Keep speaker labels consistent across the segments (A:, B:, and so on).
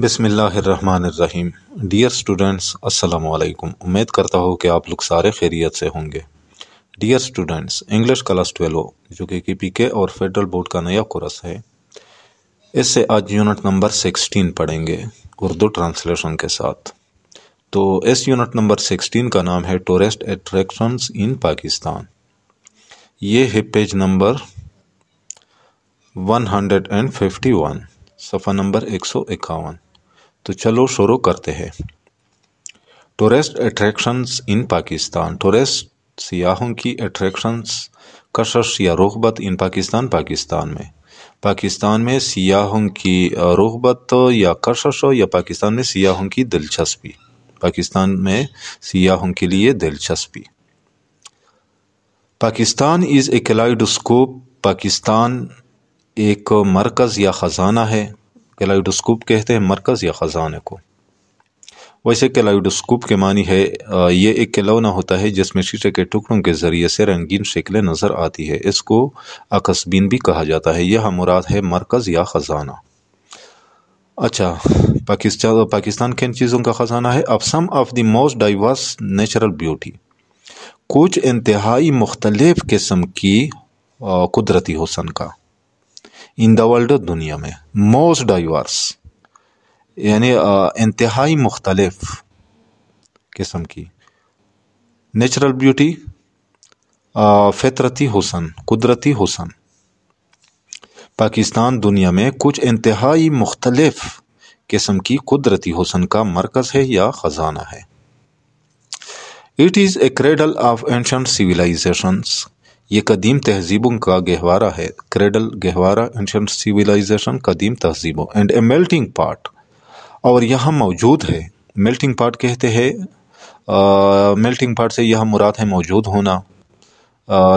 A: بسم اللہ الرحمن الرحیم۔ ڈیئر اسٹوڈنٹس، السلام علیکم۔ امید کرتا ہوں کہ آپ لوگ سارے خیریت سے ہوں گے۔ ڈیئر اسٹوڈنٹس، انگلش کلاس 12 جو کہ KPK اور فیڈرل بورڈ کا نیا کورس ہے، اس سے آج یونٹ نمبر 16 پڑھیں گے اردو ٹرانسلیشن کے ساتھ۔ تو اس یونٹ نمبر 16 کا نام ہے ٹورسٹ اٹریکشنز ان پاکستان۔ یہ ہے پیج نمبر 151، صفحہ نمبر 151۔ تو چلو شروع کرتے ہیں۔ ٹورسٹ اٹریکشنز ان پاکستان۔ ٹورسٹ سیاحوں کی اٹریکشنز، کشش یا رغبت ان پاکستان میں۔ پاکستان میں سیاحوں کی رغبت یا کشش یا پاکستان میں سیاحوں کی دلچسپی۔ پاکستان میں سیاحوں کے لیے دلچسپی۔ پاکستان از اے کیلیڈوسکوپ۔ پاکستان ایک مرکز یا خزانہ ہے۔ کیلیڈوسکوپ کہتے ہیں مرکز یا خزانے کو۔ ویسے کیلیڈوسکوپ کے معنی ہے یہ ایک کھلونا ہوتا ہے جس میں شیشے کے ٹکڑوں کے ذریعے سے رنگین شکلیں نظر آتی ہے۔ اس کو عکس بین بھی کہا جاتا ہے۔ یہ مراد ہے مرکز یا خزانہ۔ اچھا، پاکستان کن چیزوں کا خزانہ ہے؟ اب some of the most diverse natural beauty, کچھ انتہائی مختلف قسم کی قدرتی حسن کا۔ ان دا ورلڈ، دنیا میں۔ موسٹ ڈائیورس یعنی انتہائی مختلف قسم کی۔ نیچرل بیوٹی، فطرتی حسن، قدرتی حسن۔ پاکستان دنیا میں کچھ انتہائی مختلف قسم کی قدرتی حسن کا مرکز ہے یا خزانہ ہے۔ It is a cradle of ancient civilizations۔ یہ قدیم تہذیبوں کا گہوارہ ہے۔ کریڈل، گہوارہ، اینشنٹ سیویلائزیشن، قدیم تہذیبوں۔ اینڈ اے میلٹنگ پاٹ، اور یہاں موجود ہے۔ میلٹنگ پاٹ کہتے ہیں، میلٹنگ پاٹ سے یہاں مراد ہے موجود ہونا،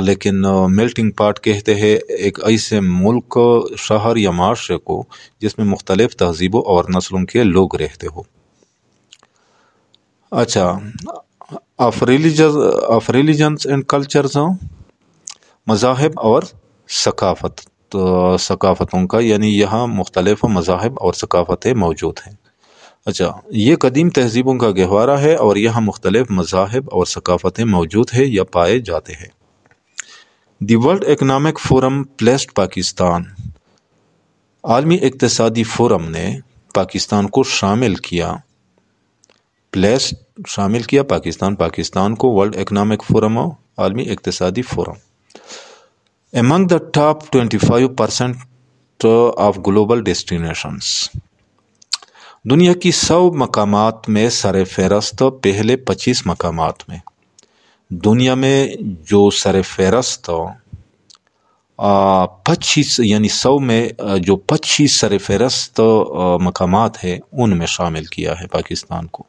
A: لیکن میلٹنگ پاٹ کہتے ہیں ایک ایسے ملک، شہر یا معاشرے کو جس میں مختلف تہذیبوں اور نسلوں کے لوگ رہتے ہو۔ اچھا، آف ریلیجنز اینڈ کلچرز، مذاہب اور ثقافتوں کا، یعنی یہاں مختلف مذاہب اور ثقافتیں موجود ہیں۔ اچھا، یہ قدیم تہذیبوں کا گہوارہ ہے اور یہاں مختلف مذاہب اور ثقافتیں موجود ہیں یا پائے جاتے ہیں۔ دی world economic forum placed Pakistan. عالمی اقتصادی فورم نے پاکستان کو شامل کیا، شامل کیا پاکستان کو ورلڈ اکنامک فورم، عالمی اقتصادی forum. Among the top 25% of global destinations۔ دنیا کی 100 مقامات میں سر فہرست پہلے 25 مقامات میں۔ دنیا میں جو سر فہرست 25 یعنی 100 میں جو 25 سر فہرست مقامات ہیں ان میں شامل کیا ہے پاکستان کو۔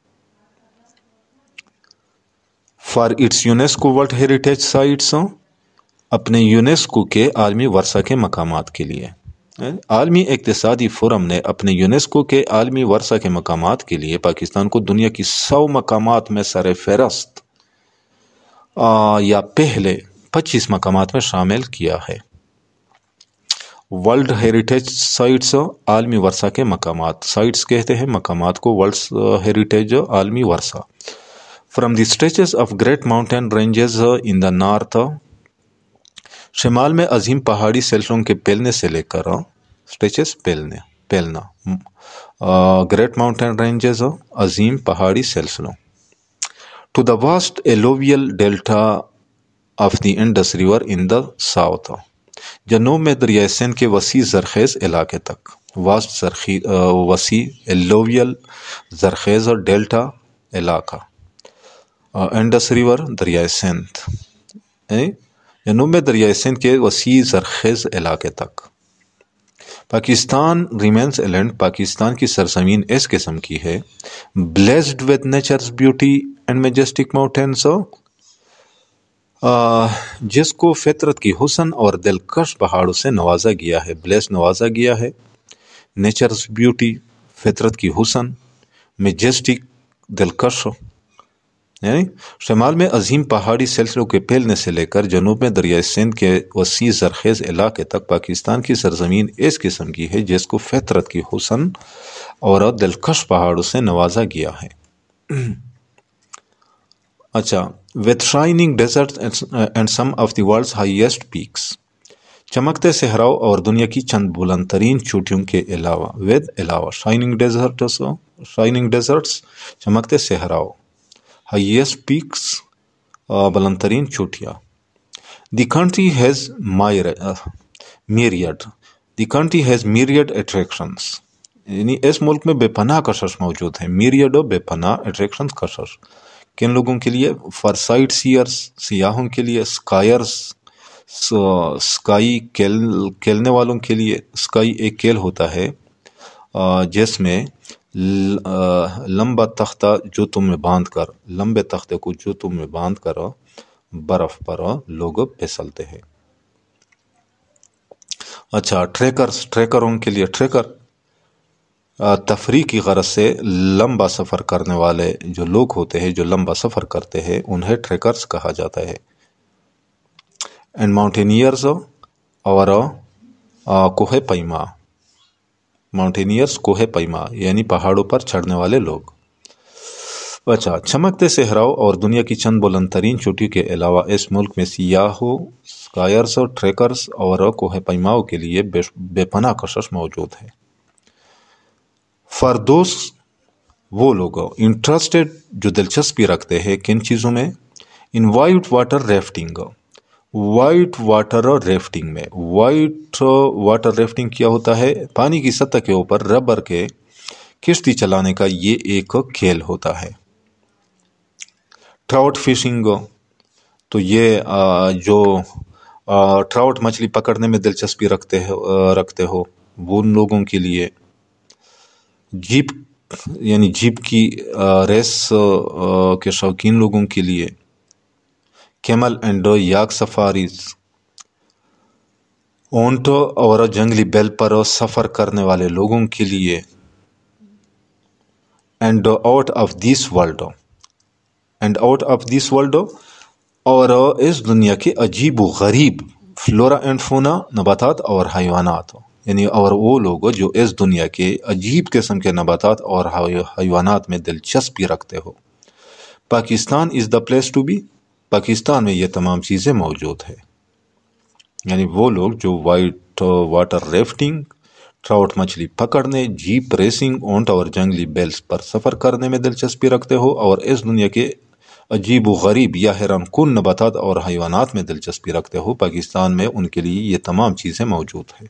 A: For its UNESCO World Heritage Sites، اپنے یونیسکو کے عالمی ورثہ کے مقامات کے لیے۔ عالمی اقتصادی فورم نے اپنے یونیسکو کے عالمی ورثہ کے مقامات کے لیے پاکستان کو دنیا کی 100 مقامات میں سر فہرست یا پہلے 25 مقامات میں شامل کیا ہے۔ ورلڈ ہیریٹیج سائٹس، عالمی ورثہ کے مقامات۔ سائٹس کہتے ہیں مقامات کو، ورلڈ ہیریٹیج عالمی ورثہ۔ From the stretches of great mountain ranges in the north, شمال میں عظیم پہاڑی سلسلوں کے پھیلنے سے لے کر، اسٹریچز پھیلنا، گریٹ ماؤنٹین رینجز عظیم پہاڑی سلسلوں، to the vast alluvial delta of the Indus river in the south, جنوب میں دریائے سندھ کے وسیع زرخیز علاقے تک۔ واسٹ وسیع، ایلوویل زرخیز، ڈیلٹا علاقہ، انڈس ریور دریائے سندھ، جنوب میں دریائے سندھ کے وسیع زرخیز علاقے تک۔ Pakistan remains a land, Pakistan کی سرزمین اس قسم کی ہے، blessed with nature's beauty and majestic mountains, جس کو فطرت کی حسن اور دلکش پہاڑوں سے نوازا گیا ہے۔ بلیس، نوازا گیا ہے، نیچرز بیوٹی، فطرت کی حسن، میجسٹک، دلکش، یعنی شمال میں عظیم پہاڑی سلسلوں کے پھیلنے سے لے کر جنوب میں دریائے سندھ کے وسیع زرخیز علاقے تک پاکستان کی سرزمین اس قسم کی ہے جس کو فطرت کی حسن اور دلکش پہاڑوں سے نوازا گیا ہے۔ اچھا، with shining deserts and some of the world's highest peaks، چمکتے صحراؤں اور دنیا کی چند بلند ترین چوٹیوں کے علاوہ، علاوہ شائننگ ڈیزرٹس چمکتے صحراؤں، ہائیسٹ پیکس بلند ترین چوٹیاں۔ The country has myriad attractions، یعنی اس ملک میں بے پناہ کشش موجود ہیں، میریڈ بے پناہ، اٹریکشنز کشش، کن لوگوں کے لیے؟ فار سائٹ سیئرس، سیاحوں کے لیے، اسکائرس، اسکائی کھیلنے والوں کے لیے۔ اسکائی ایک کھیل ہوتا ہے جس میں لمبے تختہ کو جوتوں میں باندھ کر برف پر لوگ پھسلتے ہیں۔ اچھا، ٹریکروں کے لیے، ٹریکر تفریح کی غرض سے لمبا سفر کرنے والے جو لوگ ہوتے ہیں، جو لمبا سفر کرتے ہیں، انہیں ٹریکرز کہا جاتا ہے۔ اینڈ ماؤنٹینئرز، اور کوہ پیما، ماؤنٹینئرز کوہ پیما یعنی پہاڑوں پر چڑھنے والے لوگ۔ اچھا، چمکتے صحراؤں اور دنیا کی چند بلند ترین چوٹیوں کے علاوہ اس ملک میں سیاحوں، اسکائرز، ٹریکرز اور کوہ پیماؤں کے لیے بے پناہ کشش موجود ہے۔ فار دوز، وہ لوگ انٹرسٹڈ جو دلچسپی رکھتے ہیں کن چیزوں میں؟ ان white water rafting, white water rafting میں۔ وائٹ واٹر ریفٹنگ کیا ہوتا ہے؟ پانی کی سطح کے اوپر ربر کے کشتی چلانے کا یہ ایک کھیل ہوتا ہے۔ ٹراؤٹ فشنگ، تو یہ جو ٹراؤٹ مچھلی پکڑنے میں دلچسپی رکھتے ہو وہ ان لوگوں کے لیے۔ جیپ یعنی جیپ کی ریس کے شوقین لوگوں کے لیے۔ کیمل اینڈ یاک سفاریز، اونٹ اور جنگلی بیل پر سفر کرنے والے لوگوں کے لیے۔ And out of this world, اور اس دنیا کے عجیب و غریب فلورا اینڈ فونا، نباتات اور حیوانات، یعنی اور وہ لوگ جو اس دنیا کے عجیب قسم کے نباتات اور حیوانات میں دلچسپی رکھتے ہو۔ Pakistan is the place to be, Pakistan میں یہ تمام چیزیں موجود ہے۔ یعنی وہ لوگ جو وائٹ واٹر ریفٹنگ، ٹراؤٹ مچھلی پکڑنے، جیپ ریسنگ، اونٹ اور جنگلی بیلز پر سفر کرنے میں دلچسپی رکھتے ہو، اور اس دنیا کے عجیب و غریب یا حیران کن نباتات اور حیوانات میں دلچسپی رکھتے ہو، پاکستان میں ان کے لیے یہ تمام چیزیں موجود ہے۔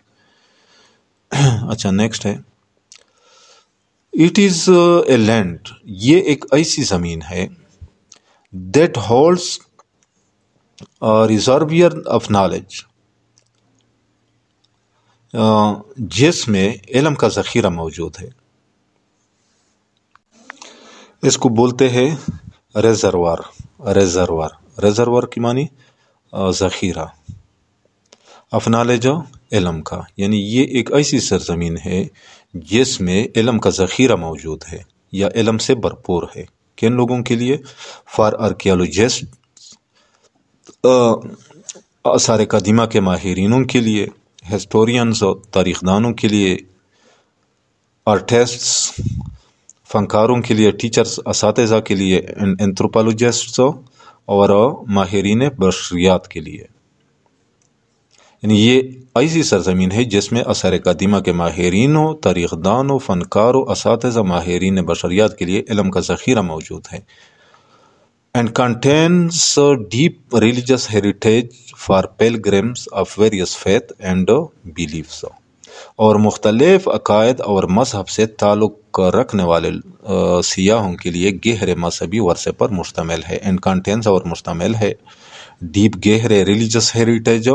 A: اچھا، نیکسٹ ہے اٹ از اے لینڈ، یہ ایک ایسی زمین ہے دیٹ ہولڈز ریزرویئر آف نالج، جس میں علم کا ذخیرہ موجود ہے۔ اس کو بولتے ہیں ریزروار کی معنی ذخیرہ، آف نالج علم کا، یعنی یہ ایک ایسی سرزمین ہے جس میں علم کا ذخیرہ موجود ہے یا علم سے بھرپور ہے۔ کن لوگوں کے لیے؟ فار آرکیالوجسٹ، آثار قدیمہ کے ماہرینوں کے لیے، ہسٹورینز، تاریخ دانوں کے لیے، آرٹسٹس، فنکاروں کے لیے، ٹیچرز، اساتذہ کے لیے، اینتھروپولوجسٹس اور ماہرین بشریات کے لیے۔ یعنی یہ ایسی سرزمین ہے جس میں آثار قدیمہ کے ماہرینوں، تاریخ دانوں، فنکاروں، اساتذہ، ماہرین بشریات کے لیے علم کا ذخیرہ موجود ہے۔ And contains deep religious heritage for pilgrims of various faith and beliefs, اور مختلف عقائد اور مذہب سے تعلق رکھنے والے سیاحوں کے لیے گہرے مذہبی ورثے پر مشتمل ہے۔ اینڈ کنٹینس، اور مشتمل ہے، ڈیپ گہرے ریلیجس ہیریٹیج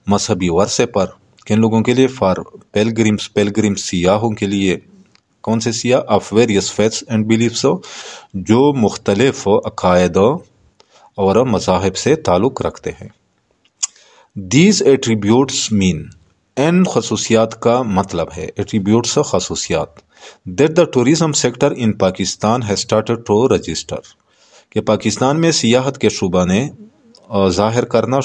A: مذہبی ورثے پر، کن لوگوں کے لیے؟ فار پیلگرمز سیاحوں کے لیے۔ کون سے سیاح؟ آف ویریس فیتھس اینڈ بیلیفس، جو مختلف عقائد اور مذاہب سے تعلق رکھتے ہیں۔ دیز ایٹریبیوٹس مین، ان خصوصیات کا مطلب ہے، ایٹریبیوٹس خصوصیات، that the tourism sector in Pakistan has started to register, کہ پاکستان میں سیاحت کے شعبہ نے ظاہر کرنا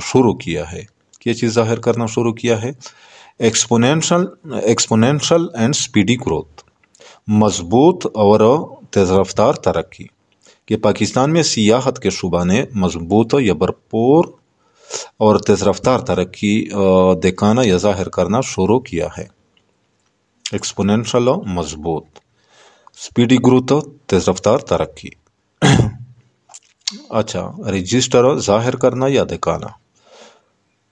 A: شروع کیا ہے۔ کیا چیز ظاہر کرنا شروع کیا ہے؟ ایکسپونینشل اینڈ اسپیڈی گروتھ، مضبوط اور تیز رفتار ترقی کہ پاکستان میں سیاحت کے شعبہ نے مضبوط یا بھرپور اور تیز رفتار ترقی دکھانا یا ظاہر کرنا شروع کیا ہے. ایکسپوننشل مضبوط، اسپیڈی گروتھ تیز رفتار ترقی. اچھا، رجسٹر ظاہر کرنا یا دکھانا.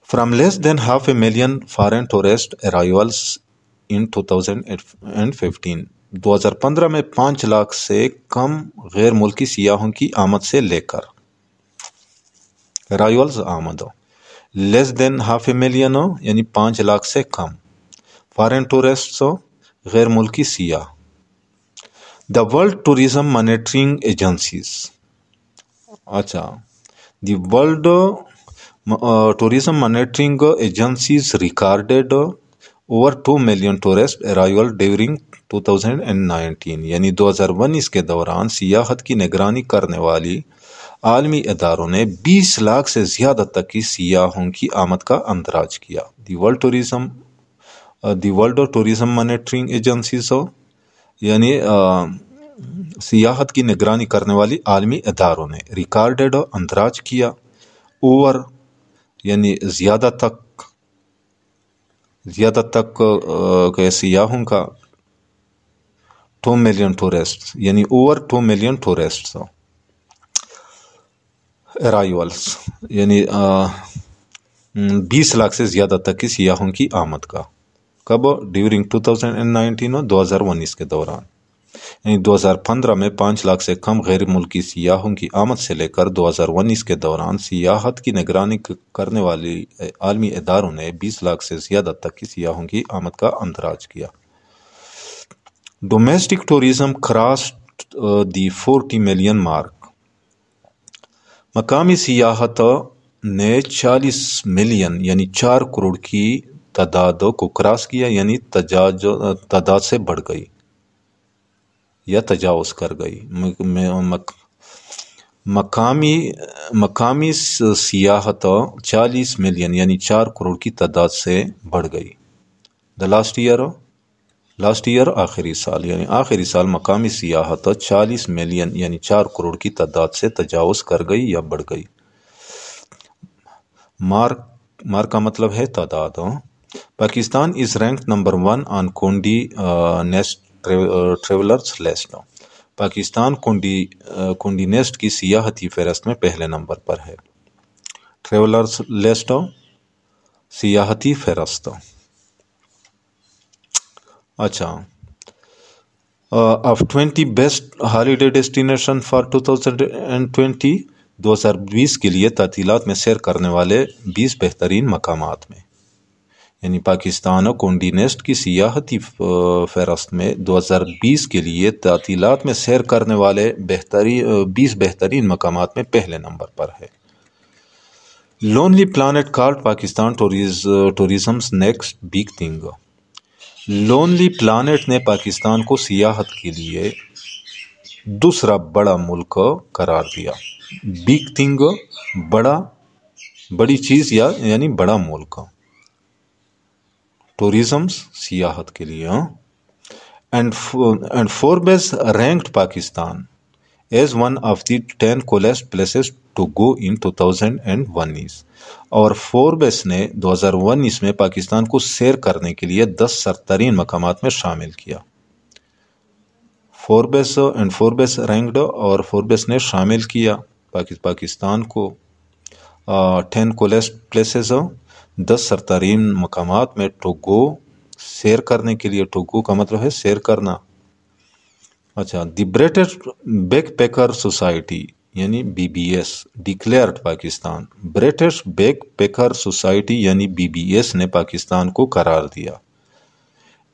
A: From less than half a million foreign tourist arrivals in 2015 2015 میں 5 لاکھ سے کم غیر ملکی سیاحوں کی آمد سے لے کر arrivals آمد، less than half a million یعنی 5 لاکھ سے کم، foreign tourists غیر ملکی سیاح. The World Tourism Monitoring Agencies، اچھا، The World Tourism Monitoring Agencies recorded over 2 million tourist arrival during 2019 یعنی 2019 کے دوران سیاحت کی نگرانی کرنے والی عالمی اداروں نے 20 لاکھ سے زیادہ تک کی سیاحوں کی آمد کا اندراج کیا. دی ورلڈ ٹورزم مانیٹرنگ ایجنسیز یعنی سیاحت کی نگرانی کرنے والی عالمی اداروں نے ریکارڈڈ اندراج کیا، اوور یعنی زیادہ تک کے سیاحوں کا 2 ملین ٹورسٹ یعنی اوور 2 ملین ٹورسٹ ارائیولس یعنی 20 لاکھ سے زیادہ تک کی سیاحوں کی آمد کا. کب؟ ڈیورنگ 2019 2019 کے دوران، یعنی 2015 میں 5 لاکھ سے کم غیر ملکی سیاحوں کی آمد سے لے کر 2019 کے دوران سیاحت کی نگرانی کرنے والی عالمی اداروں نے 20 لاکھ سے زیادہ تک کی سیاحوں کی آمد کا اندراج کیا. ڈومیسٹک ٹورزم کراسڈ دی 40 ملین مارک، مقامی سیاحت نے 40 ملین یعنی 4 کروڑ کی تعداد کو کراس کیا، یعنی تعداد سے بڑھ گئی یا تجاوز کر گئی. مقامی سیاحت 40 ملین یعنی 4 کروڑ کی تعداد سے بڑھ گئی. لاسٹ ایئر آخری سال یعنی آخری سال مقامی سیاحت 40 ملین یعنی 4 کروڑ کی تعداد سے تجاوز کر گئی یا بڑھ گئی. مارک کا مطلب ہے تعداد. Pakistan is ranked number 1 on Conde Nast travellers list, Pakistan Conde Nast کی سیاحتی فہرست میں پہلے نمبر پر ہے. ٹریولرز لسٹ سیاحتی فہرست. اچھا، of 20 best holiday destination for 2020 2020 کے لیے تعطیلات میں سیر کرنے والے 20 بہترین مقامات میں، یعنی پاکستان کونڈی نیسٹ کی سیاحتی فہرست میں 2020 کے لیے تعطیلات میں سیر کرنے والے 20 بہترین مقامات میں پہلے نمبر پر ہے. Lonely Planet called Pakistan tourism's next big thing, Lonely Planet نے پاکستان کو سیاحت کے لیے دوسرا بڑا ملک قرار دیا. بگ تھنگ بڑی چیز یعنی بڑا ملک، ٹورزم سیاحت کے لیے. And Forbes ranked Pakistan as one of the 10 coolest places to go in 2019، اور فوربس نے 2019 میں پاکستان کو سیر کرنے کے لیے 10 سرترین مقامات میں شامل کیا. فوربس رینکڈ اور فوربس نے شامل کیا پاکستان کو 10 coolest places 10 سرترین مقامات میں ٹو گو سیر کرنے کے لیے. ٹو گو کا مطلب ہے سیر کرنا. اچھا، the British backpacker society یعنی BBS declared Pakistan, British backpacker society یعنی BBS نے پاکستان کو قرار دیا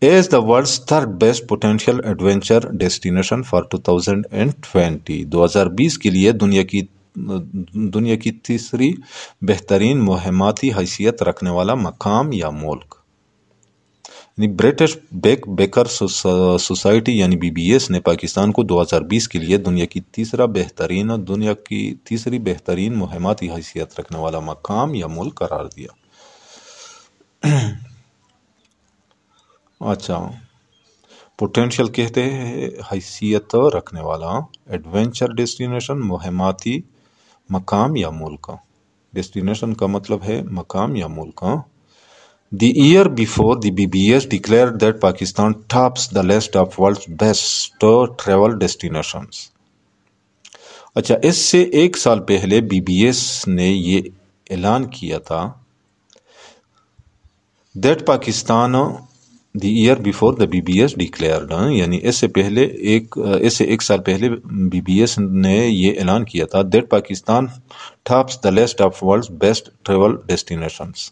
A: as the world's third best potential adventure destination for 2020 2020 کے لیے دنیا کی تیسری بہترین مہماتی حیثیت رکھنے والا مقام یا ملک. یعنی برٹش بیک بیکر سوسائٹی یعنی BBS نے پاکستان کو 2020 کے لیے دنیا کی تیسری بہترین مہماتی حیثیت رکھنے والا مقام یا ملک قرار دیا. اچھا، پوٹینشیل کہتے ہیں حیثیت رکھنے والا. ایڈونچر ڈیسٹینیشن مہماتی مقام یا ملک. ڈیسٹینیشن کا مطلب ہے مقام یا ملک. The year before, the BBS declared that Pakistan tops the list of world's best travel destinations. اچھا، اس سے ایک سال پہلے بی بی ایس نے یہ اعلان کیا تھا that Pakistan the year before the BBS declared، یعنی اس سے ایک سال پہلے بی بی ایس نے یہ اعلان کیا تھا that Pakistan tops the list of world's best travel destinations،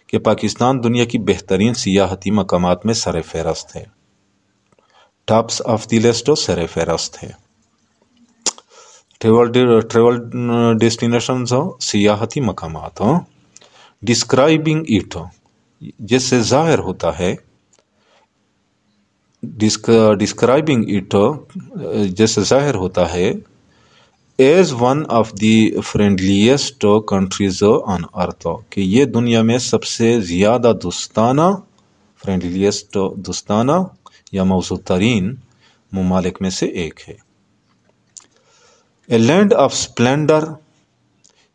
A: کہ پاکستان دنیا کی بہترین سیاحتی مقامات میں سر فہرست ہے. ٹاپس آف دی لسٹ سر فہرست ہے. ٹریول ڈیسٹینیشنز سیاحتی مقامات. ڈسکرائبنگ اٹ، جس سے ظاہر ہوتا ہے، ڈسکرائبنگ اٹ جس سے ظاہر ہوتا ہے as one of the friendliest countries on earth, کہ یہ دنیا میں سب سے زیادہ دوستانہ، فرینڈلیسٹ دوستانہ یا موزوں ترین ممالک میں سے ایک ہے. اے لینڈ آف اسپلینڈر،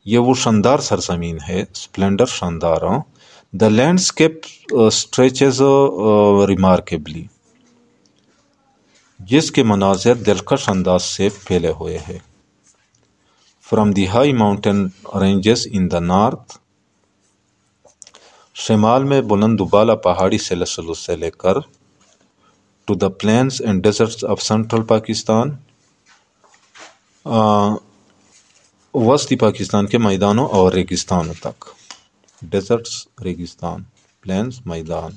A: یہ وہ شاندار سرزمین ہے، اسپلینڈر شاندار. دا لینڈسکیپ اسٹریچز ریمارکیبلی، جس کے مناظر دلکش انداز سے پھیلے ہوئے ہیں. From the high mountain ranges in the north, شمال میں بلند و بالا پہاڑی سلسلوں سے لے کر to the plains and deserts of central Pakistan, وسطی پاکستان کے میدانوں اور ریگستانوں تک. ڈیزرٹس ریگستان، پلینز میدان،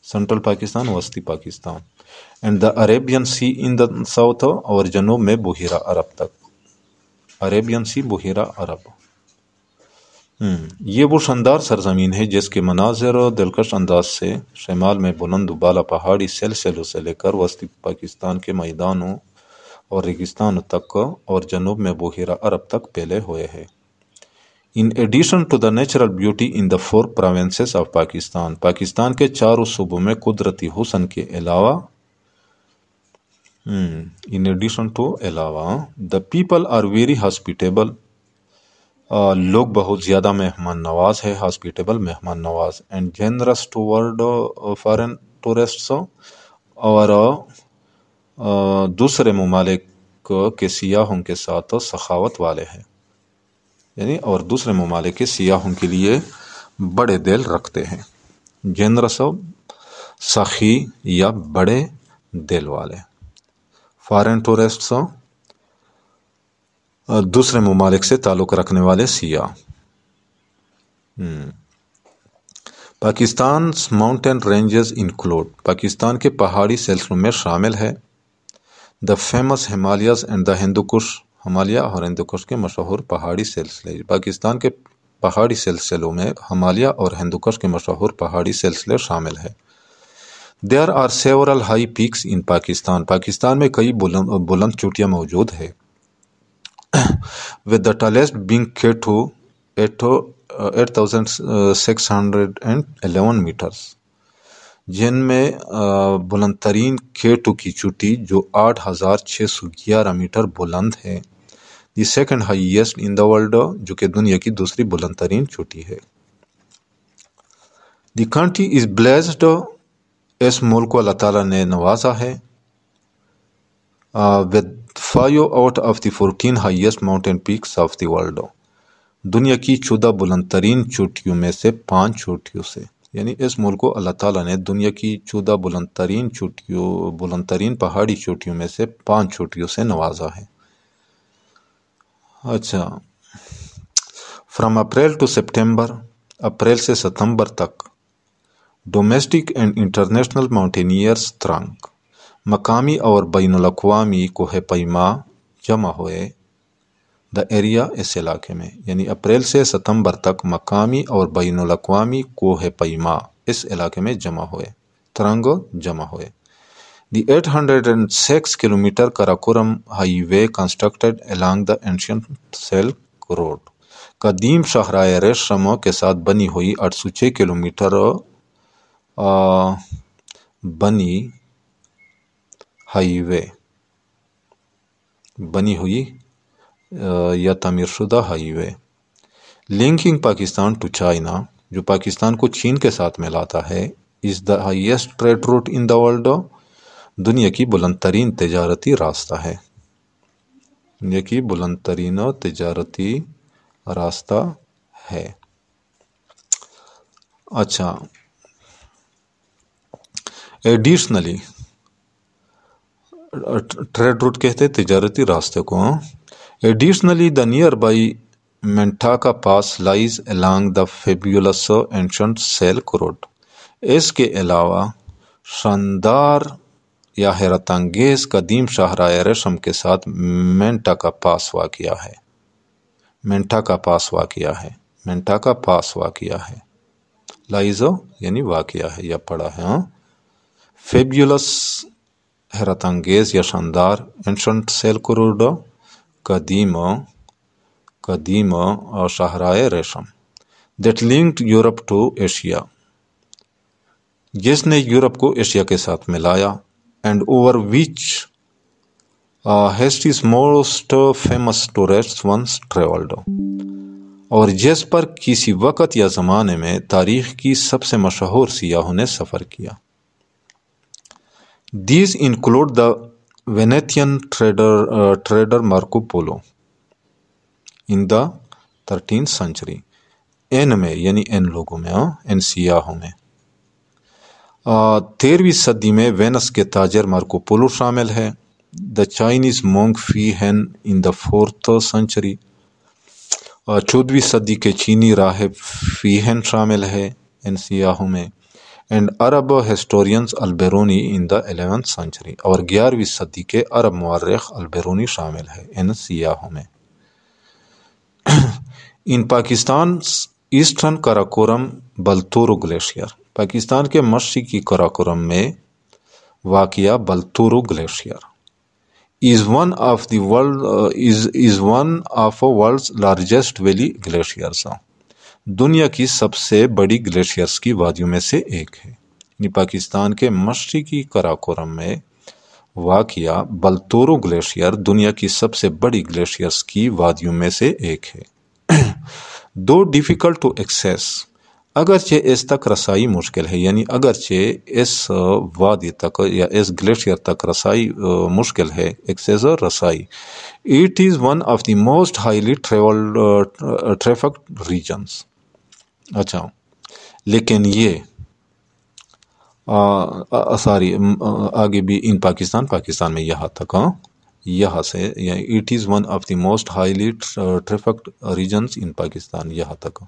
A: سینٹرل پاکستان وسطی Pakistan. And the Arabian sea in the south, اور جنوب میں بحیرہ عرب تک. عربین سی بحیرہ عرب. یہ وہ شاندار سرزمین ہے جس کے مناظر دلکش انداز سے شمال میں بلند و بالا پہاڑی سلسلوں سے لے کر وسطی پاکستان کے میدانوں اور ریگستانوں تک اور جنوب میں بحیرہ عرب تک پھیلے ہوئے ہیں. In addition to the natural beauty in the 4 provinces of Pakistan, Pakistan کے چاروں صوبوں میں قدرتی حسن کے علاوہ ان ایڈیشن ٹو علاوہ the people are very hospitable, لوگ بہت زیادہ مہمان نواز ہے، ہاسپیٹیبل مہمان نواز. And generous toward foreign tourists, اور دوسرے ممالک کے سیاحوں کے ساتھ سخاوت والے ہیں، یعنی اور دوسرے ممالک کے سیاحوں کے لیے بڑے دل رکھتے ہیں. جنرس سخی یا بڑے دل والے. فارن ٹورسٹس دوسرے ممالک سے تعلق رکھنے والے سیاح. Pakistan mountain ranges include, Pakistan کے پہاڑی سلسلوں میں شامل ہے the famous Himalayas and the Hindu Kush, Himalaya اور ہندوکش کے مشہور پہاڑی سلسلے. پاکستان کے پہاڑی سلسلوں میں ہمالیہ اور ہندوکش کے مشہور پہاڑی سلسلے شامل ہیں. There are several high peaks in Pakistan, Pakistan میں کئی بلند چوٹیاں موجود ہیں. with the tallest being K2 8,611 meters، جن میں بلند ترین K2 کی چوٹی جو 8,611 میٹر بلند ہے. The second highest in the world, جو کہ دنیا کی دوسری بلند ترین چوٹی ہے. دی کنٹری از بلیسڈ، اس ملک کو اللہ تعالیٰ نے نوازا ہے with 5 out of the 14 highest mountain peaks of the world، دنیا کی 14 بلند ترین چوٹیوں میں سے 5 چوٹیوں سے. یعنی اس ملک کو اللہ تعالیٰ نے دنیا کی 14 بلند ترین پہاڑی چوٹیوں میں سے 5 چوٹیوں سے نوازا ہے. اچھا، from April to September, April سے ستمبر تک ڈومیسٹک اینڈ انٹرنیشنل ماؤنٹینئرز تھرنگ، مقامی اور بین الاقوامی کوہ پیما جمع ہوئے. دا ایریا، اس علاقے میں، یعنی اپریل سے ستمبر تک مقامی اور بین الاقوامی کوہ پیما اس علاقے میں جمع ہوئے، ترنگ جمع ہوئے. دی 806 کلومیٹر کراکورم ہائی وے کنسٹرکٹڈ along دا اینشینٹ سلک روڈ، قدیم شاہراہ ریشم کے ساتھ بنی ہوئی 806 کلومیٹر بنی ہائی وے، بنی ہوئی یا تعمیر شدہ highway. Linking Pakistan to China, جو پاکستان کو چین کے ساتھ ملاتا ہے. Is the highest trade route in the world, دنیا کی بلند ترین تجارتی راستہ ہے. دنیا کی بلند ترین تجارتی راستہ ہے. اچھا، ایڈیشنلی ٹریڈ روٹ کہتے ہیں تجارتی راستے کو. Additionally the nearby Mintaka pass lies along the fabulous ancient Silk Road. اس کے علاوہ شاندار یا حیرت انگیز قدیم شاہراہ ریشم کے ساتھ مینٹاکا پاس واقع ہے. مینٹاکا پاس واقع ہے. مینٹاکا پاس واقع ہے. لائزو یعنی واقع ہے یا پڑا ہے. فیبولس حیرت انگیز یا شاندار، اینشنٹ سلک روڈ قدیم شاہراہ ریشم. That linked Europe to Asia, جس نے یورپ کو ایشیا کے ساتھ ملایا. And over which history's most famous tourist once travelled, اور جس پر کسی وقت یا زمانے میں تاریخ کی سب سے مشہور سیاحوں نے سفر کیا. These include the Venetian trader Marco Polo in the 13th century. ان میں یعنی ان لوگوں میں، ان سیاحوں میں 13ویں صدی میں وینس کے تاجر مارکو پولو شامل ہے. دا چائنیز مونگ فی ہین ان دا 4th century، 14ویں صدی کے چینی راہب فی ہین شامل ہے ان سیاحوں میں. And Arab historians Alberuni in the 11th century، اور 11ویں صدی کے عرب مورخ البیرونی شامل ہے ان سیاحوں میں. ان پاکستان ایسٹرن کراکورم بلتورو گلیشیئر، پاکستان کے مشرقی کراکورم میں واقع Baltoro glacier is one of world's largest valley glaciers، دنیا کی سب سے بڑی گلیشیئرز کی وادیوں میں سے ایک ہے. یعنی پاکستان کے مشرقی کراکورم میں واقع بلتورو گلیشیئر دنیا کی سب سے بڑی گلیشیئرز کی وادیوں میں سے ایک ہے. دو ڈیفیکلٹ ٹو ایکسیس، اگرچہ اس تک رسائی مشکل ہے، یعنی اگرچہ اس وادی تک یا اس گلیشیئر تک رسائی مشکل ہے، ایکسیس اور رسائی. It is one of the most highly trafficked regions. اچھا، لیکن یہ آگے بھی ان پاکستان میں یہاں تک، یہاں سے it is one of the most highly trafficked regions in Pakistan, یہاں تک.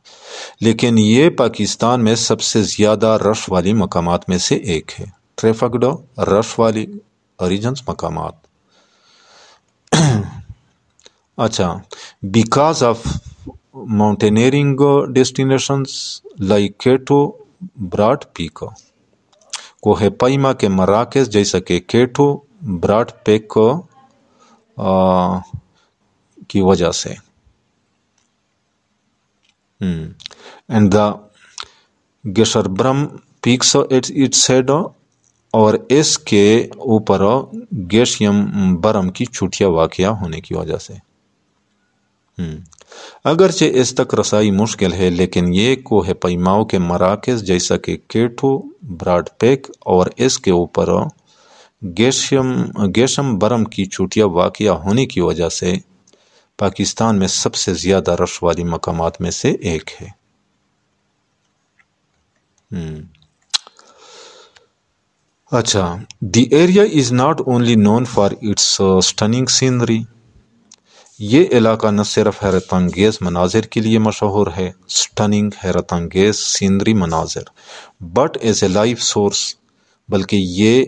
A: لیکن یہ پاکستان میں سب سے زیادہ رش والی مقامات میں سے ایک ہے. ٹریفکڈ، رش والی ریجنس، مقامات. اچھا، because of mountaineering destinations like K two, Broad Peak, کوہ پیما کے مراکز جیسا کہ کیٹو، براڈ پیک کی وجہ سے. And the Gasherbrum peaks its head, اور اس کے اوپر گیشیم برم کی چوٹیاں واقع ہونے کی وجہ سے. اگرچہ اس تک رسائی مشکل ہے، لیکن یہ کوہ پیماؤں کے مراکز جیسا کہ کیٹو، براڈ پیک اور اس کے اوپر گیشم برم کی چوٹیاں واقع ہونے کی وجہ سے پاکستان میں سب سے زیادہ رش والی مقامات میں سے ایک ہے. اچھا، the area is not only known for its stunning scenery, یہ علاقہ نہ صرف حیرت انگیز مناظر کے لیے مشہور ہے، اسٹننگ حیرت انگیز سینری مناظر، but as a life source, بلکہ یہ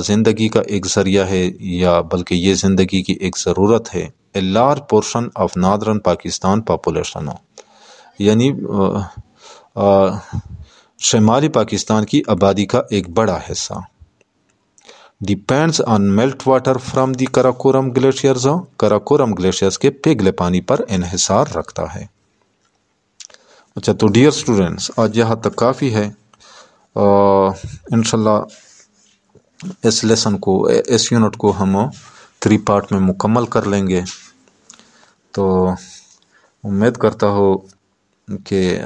A: زندگی کا ایک ذریعہ ہے، یا بلکہ یہ زندگی کی ایک ضرورت ہے. A large portion of northern Pakistan population, یعنی شمالی پاکستان کی آبادی کا ایک بڑا حصہ depends on melt water from the Karakoram glaciers, Karakoram glaciers کے پگھلے پانی پر انحصار رکھتا ہے. اچھا، تو ڈیئر اسٹوڈنٹس، آج یہاں تک کافی ہے. انشاءاللہ اس لیسن کو، اس یونٹ کو ہم 3 پارٹ میں مکمل کر لیں گے۔ تو امید کرتا ہو کہ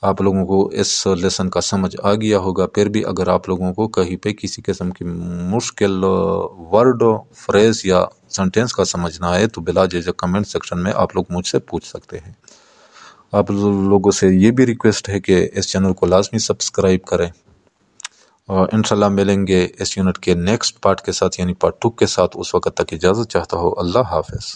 A: آپ لوگوں کو اس لیسن کا سمجھ آ گیا ہوگا۔ پھر بھی اگر آپ لوگوں کو کہیں پہ کسی قسم کی مشکل ورڈ، فریز یا سنٹینس کا سمجھ نہ آئے تو بلا جھجک کمنٹ سیکشن میں آپ لوگ مجھ سے پوچھ سکتے ہیں۔ آپ لوگوں سے یہ بھی ریکویسٹ ہے کہ اس چینل کو لازمی سبسکرائب کریں، اور انشاءاللہ ملیں گے اس یونٹ کے نیکسٹ پارٹ کے ساتھ، یعنی پارٹ 2 کے ساتھ۔ اس وقت تک اجازت چاہتا ہوں۔ اللہ حافظ۔